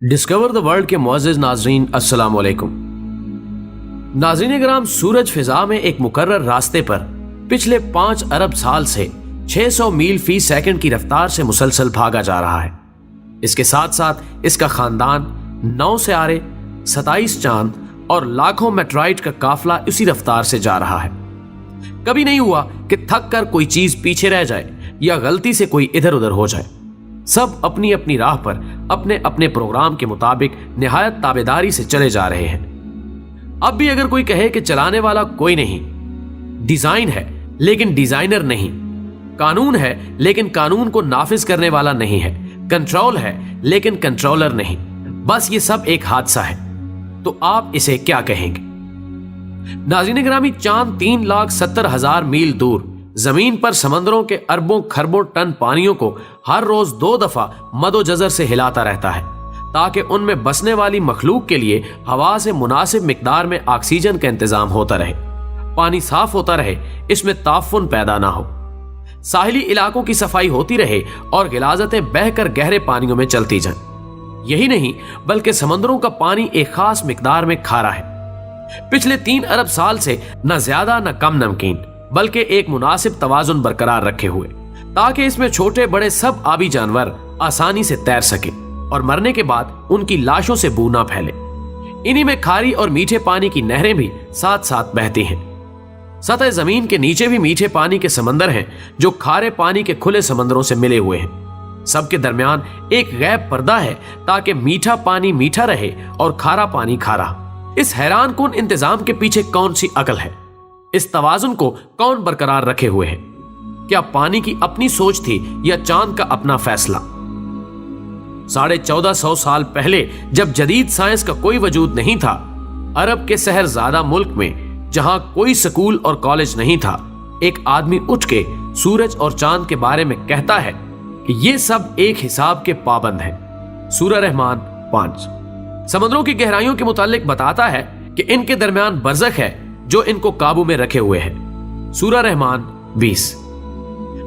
Discover the world के मुअज़्ज़िज़ नाज़रीन, अस्सलाम वालेकुम। नाज़रीन कराम, सूरज फिजा में एक मुकर्रर रास्ते पर पिछले 5 अरब साल से 600 मील फी सेकंड की रफ्तार से मुसलसल भागा जा रहा है। इसके साथ साथ इसका खानदान 9 सियारे, 27 चांद और लाखों मेट्राइट का काफिला इसी रफ्तार से जा रहा है। कभी नहीं हुआ कि थक कर कोई चीज पीछे रह जाए या गलती से कोई इधर उधर हो जाए। सब अपनी अपनी राह पर अपने अपने प्रोग्राम के मुताबिक निहायत ताबेदारी से चले जा रहे हैं। अब भी अगर कोई कहे कि चलाने वाला कोई नहीं, डिजाइन है लेकिन डिजाइनर नहीं, कानून है लेकिन कानून को नाफिज करने वाला नहीं है, कंट्रोल है लेकिन कंट्रोलर नहीं, बस ये सब एक हादसा है, तो आप इसे क्या कहेंगे? नाज़रीन गिरामी, चांद 3,70,000 मील दूर जमीन पर समंदरों के अरबों खरबों टन पानियों को हर रोज 2 दफा मदोजजर से हिलाता रहता है ताकि उनमें बसने वाली मखलूक के लिए हवा से मुनासिब मिकदार में ऑक्सीजन का इंतजाम होता रहे, पानी साफ होता रहे, इसमें ताफुन पैदा ना हो, साहिली इलाकों की सफाई होती रहे और गिलाजतें बहकर गहरे पानियों में चलती जाएं। यही नहीं बल्कि समंदरों का पानी एक खास मिकदार में खारा है। पिछले 3 अरब साल से न ज्यादा न कम नमकीन बल्कि एक मुनासिब तवाजुन बरकरार रखे हुए ताकि इसमें छोटे बड़े सब आबी जानवर आसानी से तैर सके और मरने के बाद उनकी लाशों से बू ना फैले। इन्हीं में खारी और मीठे पानी की नहरें भी साथ साथ बहती हैं। सतह जमीन के नीचे भी मीठे पानी के समंदर हैं जो खारे पानी के खुले समंदरों से मिले हुए हैं। सबके दरमियान एक गैब पर्दा है ताकि मीठा पानी मीठा रहे और खारा पानी खारा। इस हैरान कुन इंतजाम के पीछे कौन सी अकल है? इस तवाजुन को कौन बरकरार रखे हुए है? क्या पानी की अपनी सोच थी या चांद का अपना फैसला? 1450 साल पहले जब जदीद साइंस का कोई वजूद नहीं था, अरब के शहरजादा मुल्क में जहां कोई स्कूल और कॉलेज नहीं था, एक आदमी उठ के सूरज और चांद के बारे में कहता है कि ये सब एक हिसाब के पाबंद हैं। सूरह रहमान 5 समंदरों की गहराइयों के मुतालिक बताता है कि इनके दरमियान बरज़ख है जो इनको काबू में रखे हुए है। सूरह रहमान 20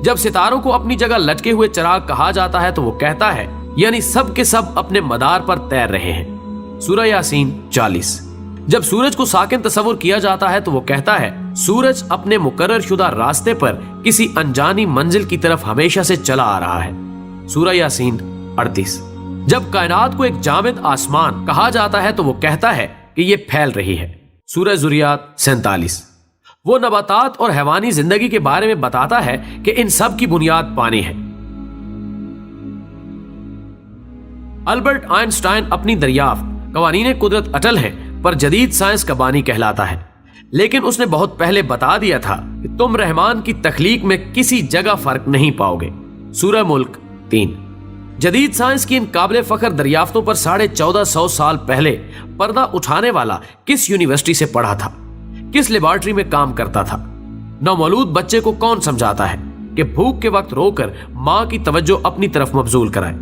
जब सितारों को अपनी जगह लटके हुए चिराग कहा जाता है तो वो कहता है यानी सब के सब अपने मदार पर तैर रहे हैं। सूरह यासीन 40 जब सूरज को साकिन तस्वुर किया जाता है तो वो कहता है सूरज अपने मुकर्रर शुदा रास्ते पर किसी अनजानी मंजिल की तरफ हमेशा से चला आ रहा है। सूरह यासीन 38 जब कायनात को एक जामिद आसमान कहा जाता है तो वो कहता है कि ये फैल रही है। सूरह ज़ुरियात 47 वो नबातात और हैवानी जिंदगी के बारे में बताता है कि इन सब की बुनियाद पानी है। अल्बर्ट आइंस्टाइन अपनी दरियाफ्त कवानीने कुदरत अटल है पर जदीद साइंस का बानी कहलाता है, लेकिन उसने बहुत पहले बता दिया था कि तुम रहमान की तख्लीक में किसी जगह फर्क नहीं पाओगे। सूरह मुल्क 3 जदीद साइंस की इन काबिल फख्र दरियाफ्तों पर 1450 साल पहले पर्दा उठाने वाला किस यूनिवर्सिटी से पढ़ा था, किस लेबॉर्ट्री में काम करता था? नवमौलूद बच्चे को कौन समझाता है कि भूख के वक्त रोकर माँ की तवज्जो अपनी तरफ मबजूल कराए?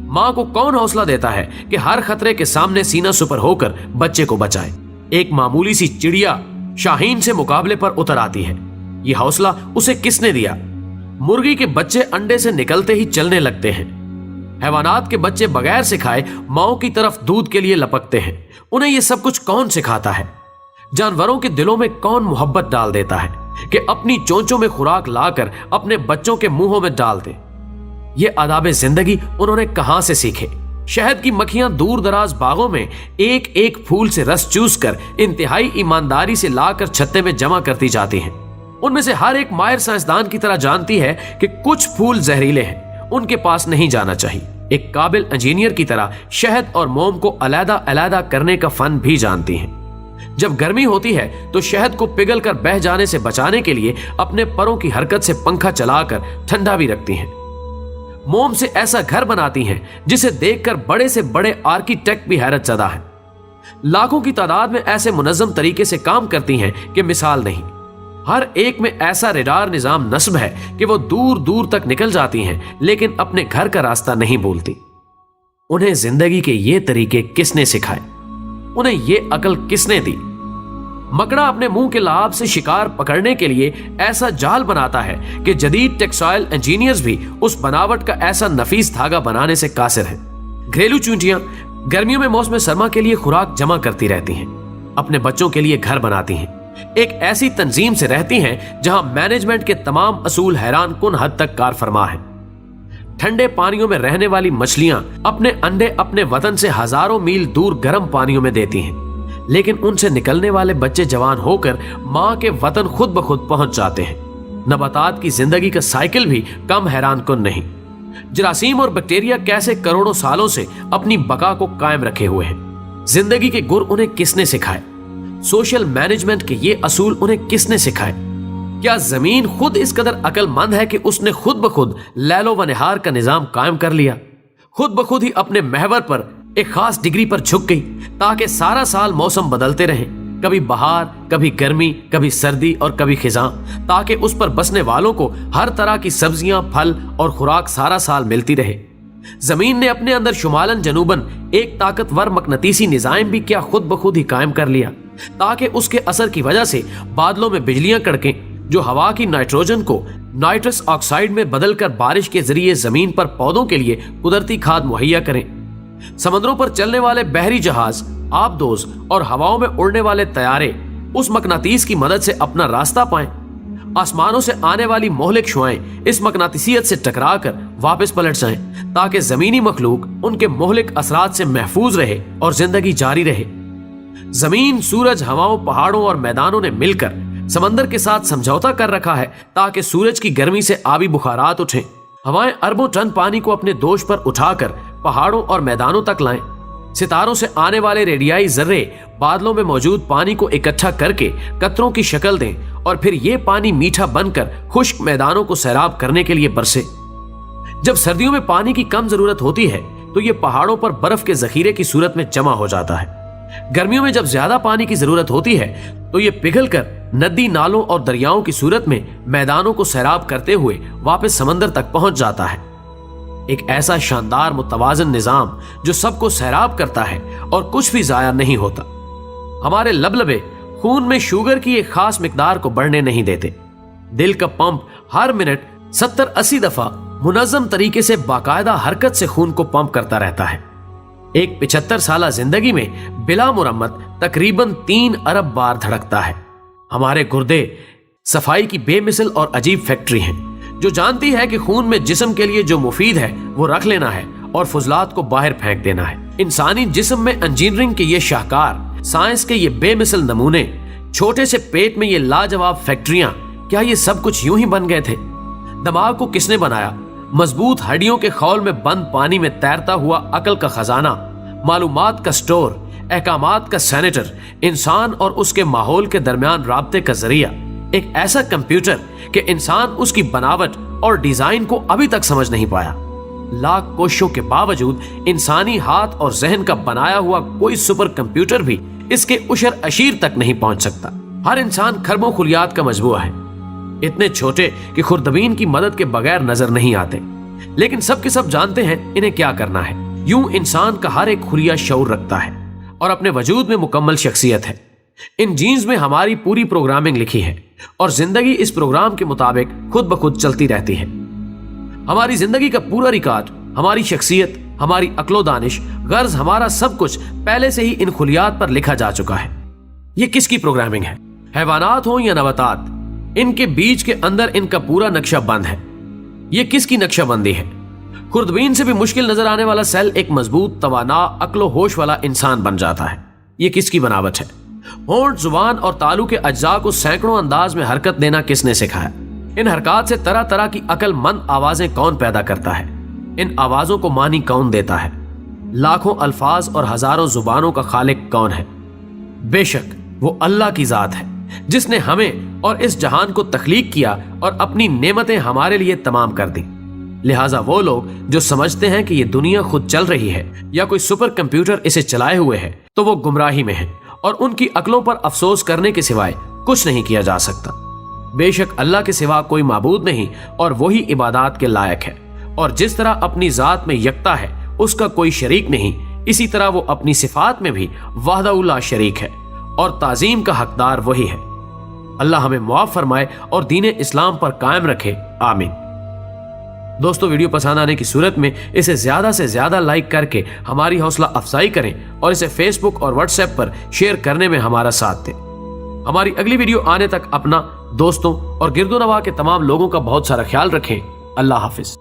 माँ को कौन हौसला देता है कि हर खतरे के सामने सीना सुपर होकर बच्चे को बचाए? एक मामूली सी चिड़िया शाहीन से मुकाबले पर उतर आती है। यह हौसला उसे किसने दिया? मुर्गी के बच्चे अंडे से निकलते ही चलने लगते हैं। हैवानात के बच्चे बगैर सिखाए माओ की तरफ दूध के लिए लपकते हैं। उन्हें यह सब कुछ कौन सिखाता है? जानवरों के दिलों में कौन मोहब्बत डाल देता है कि अपनी चोंचों में खुराक लाकर अपने बच्चों के मुंहों में डाल दे? ये आदाबे जिंदगी उन्होंने कहां से सीखे? शहद की मक्खियां दूर दराज बागों में एक एक फूल से रस चूस कर इंतहाई ईमानदारी से लाकर छत्ते में जमा करती जाती हैं। उनमें से हर एक माहिर साइंसदान की तरह जानती है कि कुछ फूल जहरीले हैं, उनके पास नहीं जाना चाहिए। एक काबिल इंजीनियर की तरह शहद और मोम को अलग अलग करने का फन भी जानती हैं। जब गर्मी होती है तो शहद को पिघल कर बह जाने से बचाने के लिए अपने परों की हरकत से पंखा चलाकर ठंडा भी रखती हैं। मोम से ऐसा घर बनाती हैं जिसे देखकर बड़े से बड़े आर्किटेक्ट भी हैरत ज़दा हैं। लाखों की तादाद में ऐसे मुनज़्ज़म तरीके से काम करती हैं कि मिसाल नहीं। हर एक में ऐसा रेडार निजाम नस्ब है कि वो दूर दूर तक निकल जाती हैं लेकिन अपने घर का रास्ता नहीं भूलती। उन्हें जिंदगी के ये तरीके किसने सिखाए? उन्हें ये अकल किसने दी? मकड़ा अपने मुंह के लाभ से शिकार पकड़ने के लिए ऐसा जाल बनाता है कि जदीद टेक्सटाइल इंजीनियर्स भी उस बनावट का ऐसा नफीस धागा बनाने से कासिर हैं। घरेलू चूंटियां गर्मियों में मौसम सरमा के लिए खुराक जमा करती रहती हैं, अपने बच्चों के लिए घर बनाती हैं, एक ऐसी तंजीम से रहती हैं जहां मैनेजमेंट के तमाम असूल हैरान कुन हद तक कार फरमा है। ठंडे पानियों में रहने वाली मछलियां अपने अंडे अपने वतन से हजारों मील दूर गर्म पानियों में देती हैं, लेकिन उनसे निकलने वाले बच्चे जवान होकर मां के वतन खुद ब खुद पहुंच जाते हैं। नबातात की जिंदगी का साइकिल भी कम हैरान कुन नहीं। जरासीम और बैक्टीरिया कैसे करोड़ों सालों से अपनी बका को कायम रखे हुए हैं। जिंदगी के गुर उन्हें किसने सिखाए? सोशल मैनेजमेंट के ये असूल उन्हें किसने सिखाए? क्या जमीन खुद इस कदर अक्लमंद है कि उसने खुद ब खुद लैलो व निहार का निजाम कायम कर लिया, खुद ब खुद ही अपने महवर पर एक खास डिग्री पर झुक गई ताकि सारा साल मौसम बदलते रहें, कभी बहार, कभी गर्मी, कभी सर्दी और कभी खिजां, ताकि उस पर बसने वालों को हर तरह की सब्जियां, फल और खुराक सारा साल मिलती रहे। जमीन ने अपने अंदर शुमालन जनूबन एक ताकतवर मकनतीसी निजाम भी क्या खुद ब खुद ही कायम कर लिया, ताकि उसके असर की वजह से बादलों में बिजलियां कड़कें जो हवा की नाइट्रोजन को नाइट्रस ऑक्साइड में बदलकर बारिश के जरिए जमीन पर पौधों के लिए कुदरती खाद मुहैया करें। समंदरों पर चलने वाले बहरी जहाज, आबदोज और हवाओं में उड़ने वाले तैयारे उस मकनातीस की मदद से अपना रास्ता पाएं। आसमानों से आने वाली मोहलिक शुआएं इस मकनातीसियत से टकराकर वापस पलट जाएं, ताकि जमीनी मखलूक उनके मोहलिक असरात से महफूज रहे और जिंदगी जारी रहे। जमीन, सूरज, हवाओं, पहाड़ों और मैदानों ने मिलकर समंदर के साथ समझौता कर रखा है ताकि सूरज की गर्मी से आबी बुखारात उठें। हवाएं अरबों टन पानी को अपने दोष पर उठाकर पहाड़ों और मैदानों तक लाएं। सितारों से आने वाले रेडियाई जर्रे बादलों में मौजूद पानी को इकट्ठा करके कतरों की शक्ल दें और फिर ये पानी मीठा बनकर खुश्क मैदानों को सैराब करने के लिए बरसे। जब सर्दियों में पानी की कम जरूरत होती है तो ये पहाड़ों पर बर्फ के जखीरे की सूरत में जमा हो जाता है। गर्मियों में जब ज्यादा पानी की जरूरत होती है तो ये पिघलकर नदी, नालों और दरियाओं की सूरत में मैदानों को सैराब करते हुए वापस समंदर तक पहुंच जाता है। एक ऐसा शानदार मुतवाजन निजाम जो सबको सैराब करता है और कुछ भी जाया नहीं होता। हमारे लबलबे खून में शुगर की एक खास मिकदार को बढ़ने नहीं देते। दिल का पंप हर मिनट 70-80 दफा मुनज़्ज़म तरीके से बाकायदा हरकत से खून को पंप करता रहता है। एक 75 साला जिंदगी में बिला मुरम्मत तकरीबन 3 अरब बार धड़कता है। हमारे गुर्दे सफाई की बेमिसल और अजीब फैक्ट्री हैं जो जानती है कि खून में जिस्म के लिए जो मुफीद है वो रख लेना है और फुजलात को बाहर फेंक देना है। इंसानी जिस्म में इंजीनियरिंग के ये शाहकार, साइंस के ये बेमिसल नमूने, छोटे से पेट में ये लाजवाब फैक्ट्रियां, क्या ये सब कुछ यूं ही बन गए थे? दिमाग को किसने बनाया? मजबूत हड्डियों के खौल में बंद पानी में तैरता हुआ अकल का खजाना, मालूमात का स्टोर, अहकामात का सेनेटर, इंसान और उसके माहौल के दरमियान राब्ते का जरिया, एक ऐसा कंप्यूटर कि इंसान उसकी बनावट और डिजाइन को अभी तक समझ नहीं पाया। लाख कोशिशों के बावजूद इंसानी हाथ और जहन का बनाया हुआ कोई सुपर कंप्यूटर भी इसके उशर अशीर तक नहीं पहुंच सकता। हर इंसान खरबों खुलियात का मजबूआ है, इतने छोटे कि खुर्दबीन की मदद के बगैर नजर नहीं आते, लेकिन सब के सब जानते हैं इन्हें क्या करना है। यूं इंसान का हर एक खुलिया शऊर रखता है और अपने वजूद में मुकम्मल शख्सियत है। इन जीन्स में हमारी पूरी प्रोग्रामिंग लिखी है और जिंदगी इस प्रोग्राम के मुताबिक खुद ब खुद चलती रहती है। हमारी जिंदगी का पूरा रिकॉर्ड, हमारी शख्सियत, हमारी अक्लो दानिश, गर्ज, हमारा सब कुछ पहले से ही इन खुलियात पर लिखा जा चुका है। ये किसकी प्रोग्रामिंग है? हैवानात हो या नबातात, इनके बीच के अंदर इनका पूरा नक्शा बंद है। ये किसकी नक्शाबंदी है? खुर्दबीन से भी मुश्किल नजर आने वाला सेल एक मजबूत, तवाना, अक्लो होश वाला इंसान बन जाता है। ये किसकी बनावट है? होंठ, जुबान और तालू के अज्जा को सैकड़ों अंदाज में हरकत देना किसने सिखाया? इन हरकत से तरह तरह की अक्लमंद आवाजें कौन पैदा करता है? इन आवाजों को मानी कौन देता है? लाखों अल्फाज और हजारों जुबानों का खालिक कौन है? बेशक वो अल्लाह की जात है जिसने हमें और इस जहान को तख्लीक किया और अपनी नेमतें हमारे लिए तमाम कर दी। लिहाजा वो लोग जो समझते हैं कि ये दुनिया खुद चल रही है या कोई सुपर कंप्यूटर इसे चलाए हुए है तो वो गुमराही में है और उनकी अक्लों पर अफसोस करने के सिवाय कुछ नहीं किया जा सकता। बेशक अल्लाह के सिवा कोई माबूद नहीं और वही इबादत के लायक है, और जिस तरह अपनी जात में यकता है, उसका कोई शरीक नहीं, इसी तरह वो अपनी सिफात में भी वाहदहु ला शरीक है और ताजीम का हकदार वही है। अल्लाह हमें मुआफ फरमाए और दीन इस्लाम पर कायम रखे, आमीन। دوستو ویڈیو پسند آنے کی صورت میں اسے زیادہ سے زیادہ لائک کر کے ہماری حوصلہ افزائی کریں اور اسے فیس بک اور واٹس ایپ پر شیئر کرنے میں ہمارا ساتھ دیں۔ ہماری اگلی ویڈیو آنے تک اپنا، دوستوں اور گرد و نواح کے تمام لوگوں کا بہت سارا خیال رکھیں۔ اللہ حافظ۔